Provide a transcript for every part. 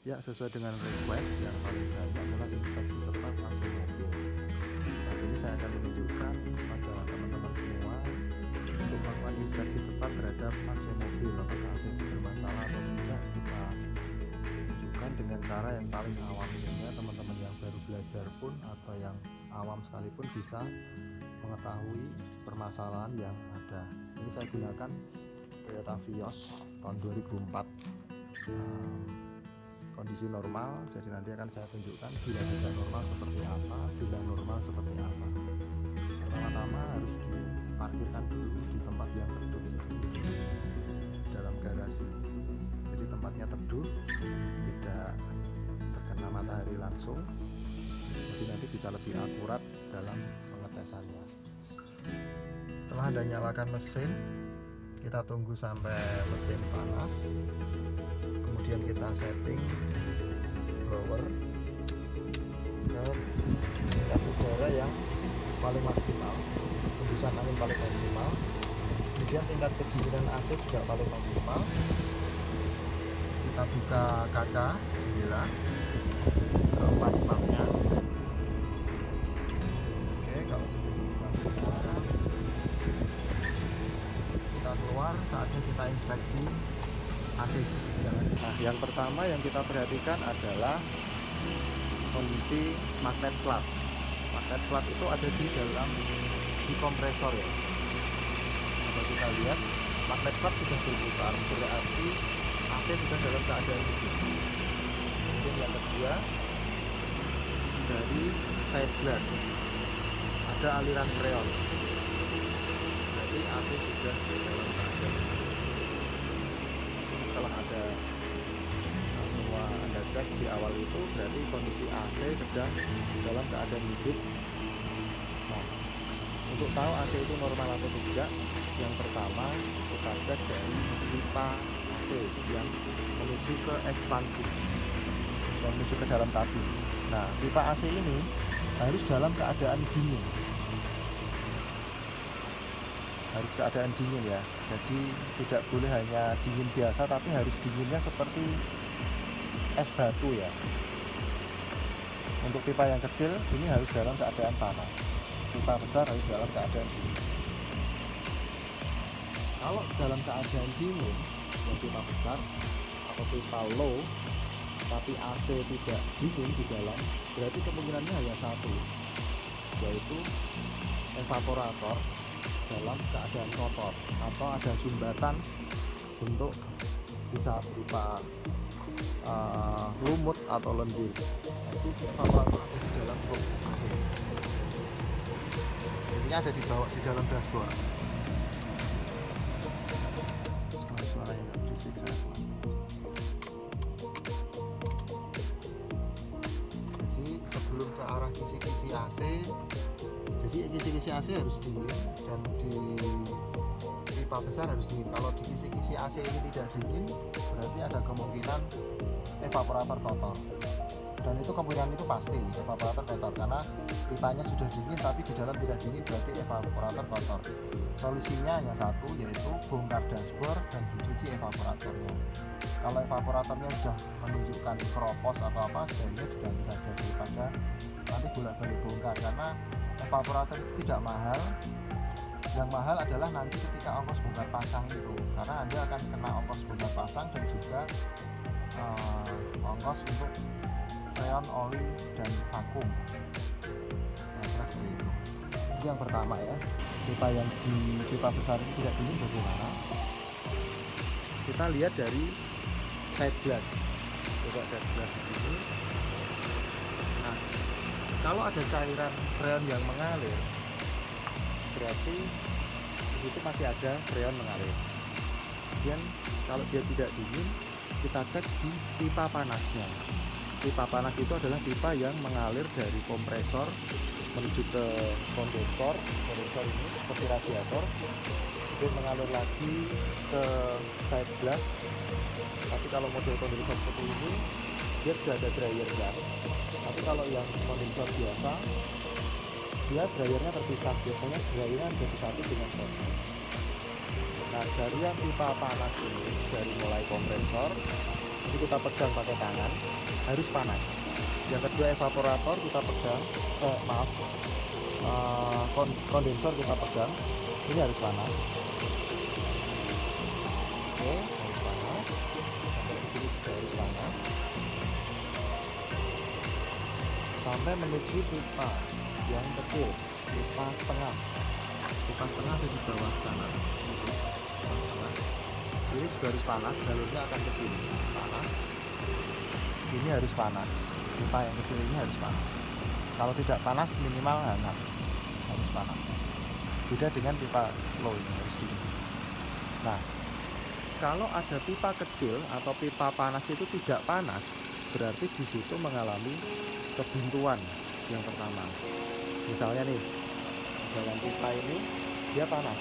Ya, sesuai dengan request yang paling banyak adalah inspeksi cepat AC mobil. Saat ini saya akan menunjukkan kepada teman-teman semua untuk melakukan inspeksi cepat terhadap AC mobil, apakah AC itu bermasalah atau tidak. Kita tunjukkan dengan cara yang paling awam, sehingga teman-teman yang baru belajar pun atau yang awam sekalipun bisa mengetahui permasalahan yang ada. Ini saya gunakan Toyota Vios tahun 2004, kondisi normal. Jadi nanti akan saya tunjukkan bila tidak normal seperti apa, bila normal seperti apa. Pertama-tama harus diparkirkan dulu di tempat yang teduh, jadi dalam garasi. Jadi tempatnya teduh, tidak terkena matahari langsung, jadi nanti bisa lebih akurat dalam pengetesannya. Setelah Anda nyalakan mesin, kita tunggu sampai mesin panas, kemudian kita setting blower ke tingkat udara yang paling maksimal, hembusan angin paling maksimal, kemudian tingkat kedinginan AC juga paling maksimal. Kita buka kaca jendela keempat-empatnya. Oke, kalau sudah dibuka semua, kita keluar. Saatnya kita inspeksi AC. Nah, yang pertama yang kita perhatikan adalah kondisi magnet clutch. Magnet clutch itu ada di dalam di kompresor ya. Kalau kita lihat magnet clutch sudah berputar, berarti AC sudah dalam keadaan hidup. Kemudian yang kedua, dari side glass ada aliran freon, berarti AC sudah dalam keadaan hidup. Setelah ada semua Anda cek di awal itu, berarti kondisi AC sedang dalam keadaan hidup. Nah, untuk tahu AC itu normal atau tidak, yang pertama kita cek dari pipa AC yang menuju ke ekspansi dan menuju ke dalam tabung. Nah, pipa AC ini harus dalam keadaan dingin, harus keadaan dingin ya. Jadi tidak boleh hanya dingin biasa, tapi harus dinginnya seperti es batu ya. Untuk pipa yang kecil ini harus dalam keadaan panas, pipa besar harus dalam keadaan dingin. Kalau dalam keadaan dingin, yang pipa besar atau pipa low, tapi AC tidak dingin di dalam, berarti kemungkinannya hanya satu, yaitu evaporator dalam keadaan kotor, atau ada sumbatan bentuk bisa berupa lumut atau lendir. Nah, itu evaporator ada di dalam truk AC. Ini ada di bawah, di dalam dashboard. Suara-suara yang nggak berisik saya pelan. Jadi sebelum ke arah kisi-kisi AC, jadi kisi-kisi AC harus dingin, dan di pipa besar harus dingin. Kalau di kisi-kisi AC ini tidak dingin, berarti ada kemungkinan evaporator kotor, dan itu kemungkinan itu pasti evaporator kotor, karena pipanya sudah dingin tapi di dalam tidak dingin, berarti evaporator kotor. Solusinya hanya satu, yaitu bongkar dashboard dan dicuci evaporatornya. Kalau evaporatornya sudah menunjukkan keropos atau apa, sebaiknya diganti saja daripada nanti bolak-balik bongkar, karena evaporator itu tidak mahal. Yang mahal adalah nanti ketika ongkos bongkar pasang itu, karena Anda akan kena ongkos bongkar pasang dan juga ongkos untuk freon, oli, dan vakum. Nah, seperti itu. Itu yang pertama ya. Pipa yang di pipa besar ini tidak dingin bagaimana? Kita lihat dari side glass. Coba side glass di sini. Nah, kalau ada cairan freon yang mengalir, berarti di situ masih ada freon mengalir. Kemudian kalau dia tidak dingin, kita cek di pipa panasnya. Pipa panas itu adalah pipa yang mengalir dari kompresor menuju ke kondensor. Kondensor ini seperti radiator, kemudian mengalir lagi ke side glass. Tapi kalau model kondensor seperti ini, dia sudah ada dryernya. Tapi kalau yang kondensor biasa, dia dryernya terpisah. Biasanya dryernya jadi satu dengan proses. Nah, dari yang pipa panas ini, dari mulai kompresor Jadi kita pegang pakai tangan, harus panas. Yang kedua, evaporator kita pegang, kondensor kita pegang, ini harus panas. Oke, harus panas. Sampai di sini juga harus panas. Sampai menuju pipa yang kecil, pipa setengah. Pipa setengah ada di bawah sana. Ini juga harus panas, jalurnya akan ke sini. Panas. Ini harus panas. Pipa yang kecil ini harus panas. Kalau tidak panas minimal hangat. Harus panas. Beda dengan pipa low ini harus dingin. Nah, kalau ada pipa kecil atau pipa panas itu tidak panas, berarti di situ mengalami kebuntuan yang pertama. Misalnya nih, dalam pipa ini dia panas.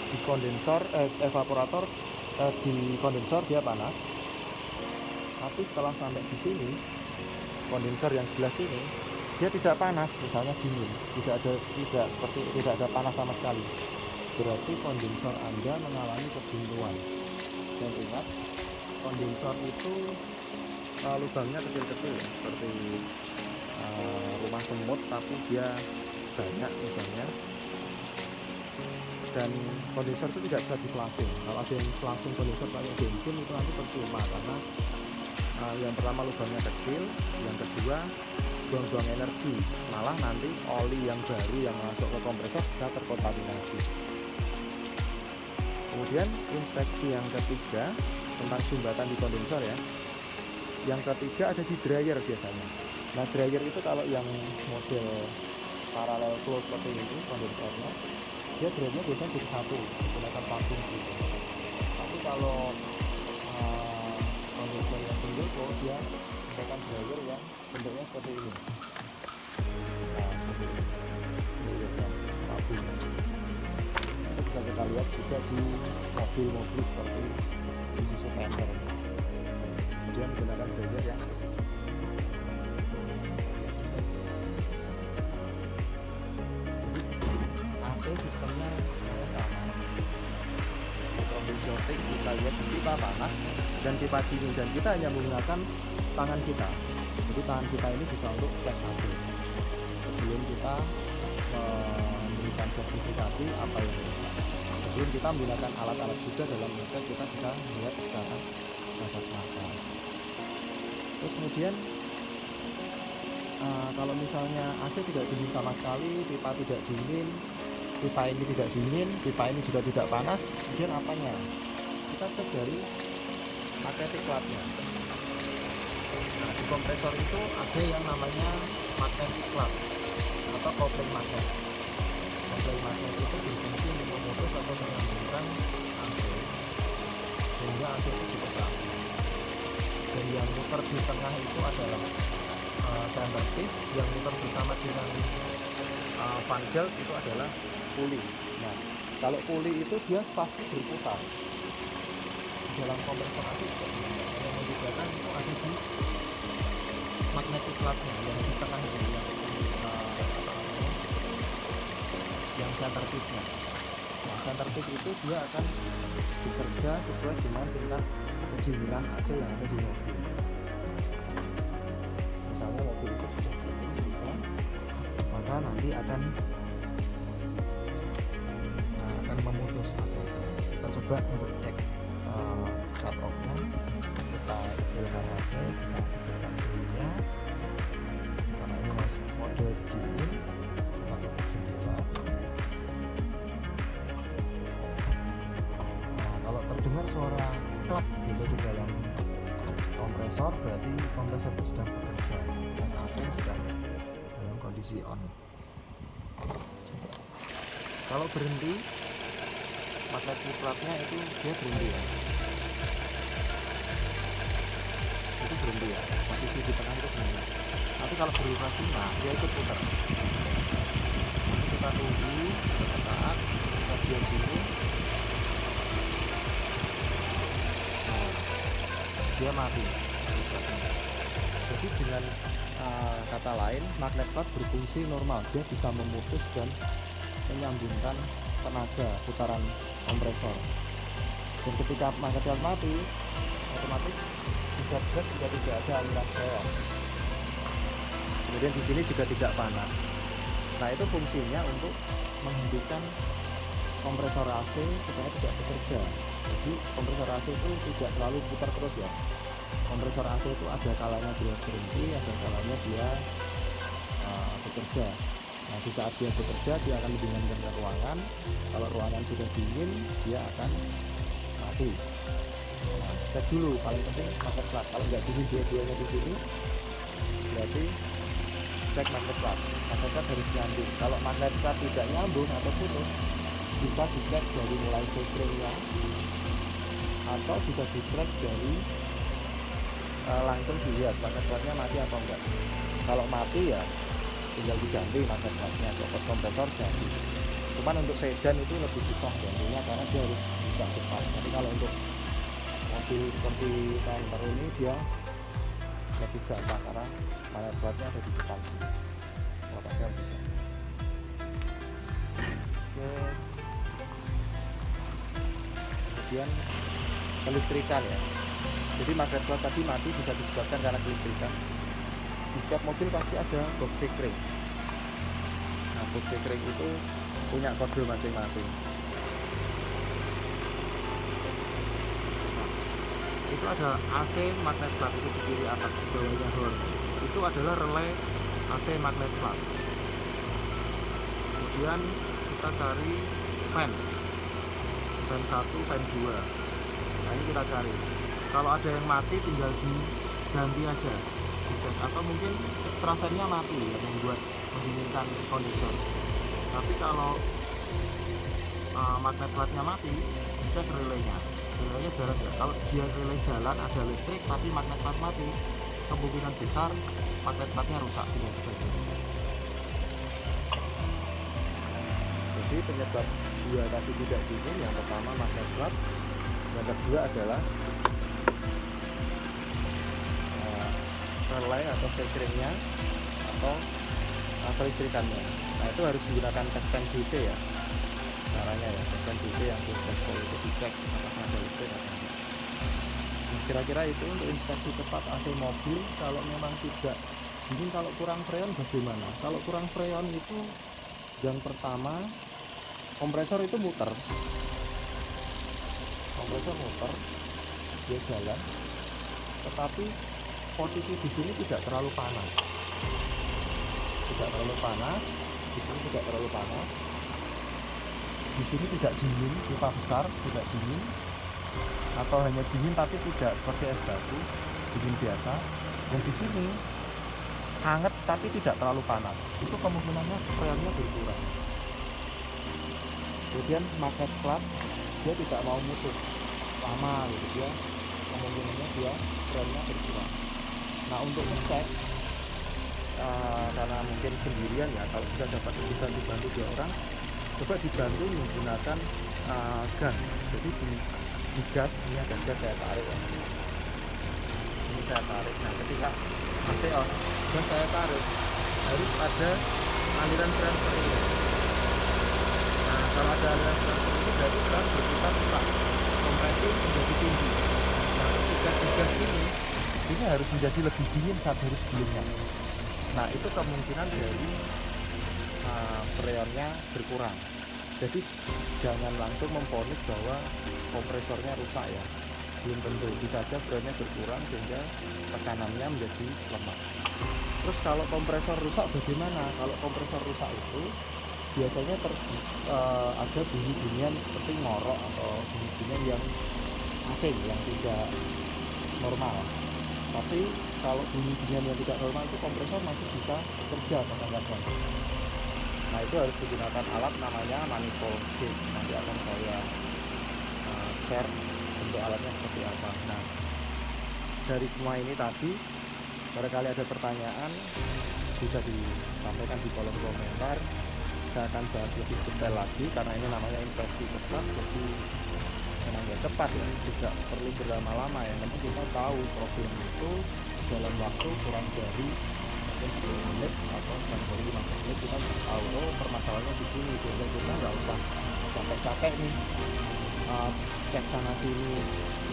Di kondensor, evaporator, di kondensor dia panas. Tapi setelah sampai di sini, kondensor yang sebelah sini dia tidak panas, misalnya dingin, tidak ada panas sama sekali. Berarti kondensor Anda mengalami kebuntuan. Dan ingat, kondensor itu lubangnya kecil-kecil ya, seperti rumah semut, tapi dia banyak lubangnya. Dan kondensor itu tidak bisa di flushing. Kalau ada yang flushing kondensor pakai bensin itu nanti percuma, karena yang pertama lubangnya kecil, yang kedua buang-buang energi, malah nanti oli yang baru yang masuk ke kompresor bisa terkontaminasi. Kemudian inspeksi yang ketiga tentang sumbatan di kondensor ya. Yang ketiga ada di dryer biasanya. Nah, dryer itu kalau yang model paralel close seperti ini kondensornya, dia dryernya biasanya jadi satu, menggunakan vakum gitu. Tapi kalau kondensor yang single close dia menggunakan dryer yang bentuknya seperti ini. Nah, seperti ini. Ini ya, vakum. Nah, bisa kita lihat juga di mobil-mobil seperti Isuzu Panther. Kemudian menggunakan dryer yang AC sistemnya sebenarnya sama. Troubleshooting kita lihat di pipa panas dan pipa dingin, dan kita hanya menggunakan tangan kita. Jadi tangan kita ini bisa untuk cek AC sebelum kita memberikan justifikasi apa yang rusak. Sebelum kita menggunakan alat-alat juga dalam mengecek, kita bisa melihat secara kasat mata. Terus kemudian kalau misalnya AC tidak dingin sama sekali, pipa tidak dingin, pipa ini tidak dingin, pipa ini juga tidak panas, kemudian apanya? Kita cek dari magnetic plug-nya. Nah, di kompresor itu ada yang namanya magnetic plug atau kopling magnet. Kopling magnet itu berfungsi untuk memutus atau menyambungkan AC sehingga AC itu cukup rapi. Dan yang muter di tengah itu adalah center piece, yang muter bersama dengan fan belt itu adalah puli. Nah, kalau puli itu dia pasti berputar. Di dalam kompresor AC yang membedakan itu ada di magnetic plug-nya yang di tengah ini, yang center piece-nya. Nah, center piece itu dia akan bekerja sesuai dengan tingkat kedinginan AC yang ada di mobil. Misalnya mobil itu sudah dingin, maka nanti akan memutus AC. Kita coba untuk cek cut off-nya. Kita kecilkan AC, kita kecilkan suhunya karena ini masih mode dingin. Kita tutup jendela. Nah, kalau terdengar suara klap gitu di dalam kompresor, berarti kompresor itu sedang bekerja dan AC sedang dalam kondisi on. Kalau berhenti, magnetic plug-nya itu dia berhenti ya. Itu berhenti ya, posisi di tengah itu berhenti. Tapi kalau bervibrasi, nah dia ikut putar. Nanti kita tunggu beberapa saat, kita diam dulu. Nah, dia mati. Jadi dengan kata lain, magnet plug berfungsi normal, dia bisa memutus dan menyambungkan tenaga putaran kompresor. Dan ketika magnet plug mati, otomatis zat gas juga tidak ada aliran freon. Kemudian di sini juga tidak panas. Nah, itu fungsinya untuk menghentikan kompresor AC supaya tidak bekerja. Jadi kompresor AC itu tidak selalu putar terus ya. Kompresor AC itu ada kalanya dia berhenti, ada kalanya dia bekerja. Nah, di saat dia bekerja dia akan mendinginkan ruangan. Kalau ruangan sudah dingin dia akan mati. Nah, cek dulu, paling penting magnet plat. Kalau nggak dingin dua-duanya di sini, berarti cek magnet plat. Magnet plat harus nyambung. Kalau magnet plat tidak nyambung atau putus, bisa dicek dari mulai sekringnya atau bisa dicek dari langsung dilihat magnet platnya mati atau enggak. Kalau mati ya tinggal diganti magnet platnya, copot kompresor ganti. Cuman untuk sedan itu lebih susah gantinya karena dia harus buka depan. Tapi kalau untuk mobil seperti Panther ini dia lebih gampang karena magnet platnya ada di depan sih. Lepasnya juga. Oke. Kemudian kelistrikan ya. Jadi magnet plat tadi mati bisa disebabkan karena kelistrikan. Di setiap mobil pasti ada box sekring. Nah, box sekring itu punya kode masing-masing. Nah, itu ada AC magnet plat itu di kiri atas, di bawahnya horn. Itu adalah relay AC magnet plat. Kemudian kita cari fan 1, fan 2. Nah, ini kita cari. Kalau ada yang mati tinggal diganti aja, dicek. Atau mungkin extra fan-nya mati ya, membuat mendinginkan kondensor. Tapi kalau magnet platnya mati, dicek relaynya. Relaynya jalan ya. Kalau dia relay jalan ada listrik tapi magnet plat mati, kemungkinan besar magnet platnya rusak. Jadi penyebab dua tadi tidak dingin, yang pertama magnet plat, yang kedua adalah relay atau sekringnya atau kelistrikannya. Nah, itu harus menggunakan tes pen DC ya caranya ya, tes pen DC yang di dashboard itu dicek apakah ada listrik atau enggak. Nah, kira-kira itu untuk inspeksi cepat AC mobil. Kalau memang tidak dingin, kalau kurang freon bagaimana? Kalau kurang freon itu yang pertama, kompresor itu muter, dia jalan, tetapi posisi di sini tidak terlalu panas, di sini tidak terlalu panas, di sini tidak dingin, pipa besar tidak dingin, atau hanya dingin tapi tidak seperti es batu, dingin biasa. Dan di sini hangat tapi tidak terlalu panas, itu kemungkinannya freonnya berkurang. Kemudian magnet plat dia tidak mau mutus lama gitu, dia kemungkinannya dia freonnya berkurang. Nah, untuk ngecek karena mungkin sendirian ya, kalau bisa bisa dibantu 2 orang, coba dibantu menggunakan gas. Jadi di gas ini ada gas, saya tarik ya. Ini saya tarik. Nah, ketika AC on, gas saya tarik, harus ada aliran transfer ini. Nah, kalau ada aliran transfer ini berarti gas berputar cepat, kompresi menjadi tinggi. Nah, ketika di gas ini harus menjadi lebih dingin saat hari sebelumnya. Nah, itu kemungkinan dari freonnya berkurang. Jadi jangan langsung memvonis bahwa kompresornya rusak ya, belum tentu. Bisa saja freonnya berkurang sehingga tekanannya menjadi lemah. Terus kalau kompresor rusak bagaimana? Kalau kompresor rusak itu biasanya ada bunyi-bunyian seperti ngorok atau bunyi-bunyian yang asing, yang tidak normal. Tapi kalau bunyi-bunyian yang tidak normal itu kompresor masih bisa bekerja kadang-kadang. Nah, itu harus digunakan alat namanya manifold gauge. Nanti akan saya share bentuk alatnya seperti apa. Nah, dari semua ini tadi, barangkali ada pertanyaan bisa disampaikan di kolom komentar. Saya akan bahas lebih detail lagi karena ini namanya inspeksi cepat, jadi memang ya cepat ya, tidak perlu berlama-lama ya. Namun kita tahu problem itu dalam waktu kurang dari mungkin 10 menit atau kurang dari 15 menit kita bisa tahu, oh permasalahannya di sini, sehingga kita nggak usah capek-capek nih cek sana sini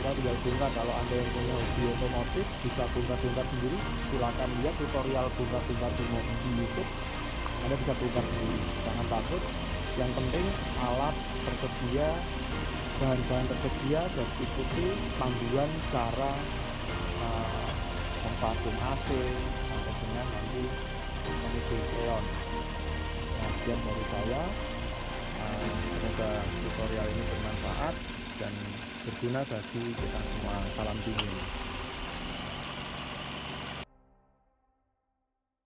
kita tinggal bongkar. Kalau Anda yang punya hobi otomotif bisa bongkar-bongkar sendiri, silakan lihat tutorial bongkar-bongkar di YouTube. Anda bisa bongkar sendiri, jangan takut. Yang penting alat tersedia, bahan-bahan tersedia, dan ikuti panduan cara memvakum AC sampai dengan nanti mengisi freon. Nah, sekian dari saya. Semoga tutorial ini bermanfaat dan berguna bagi kita semua. Salam dingin.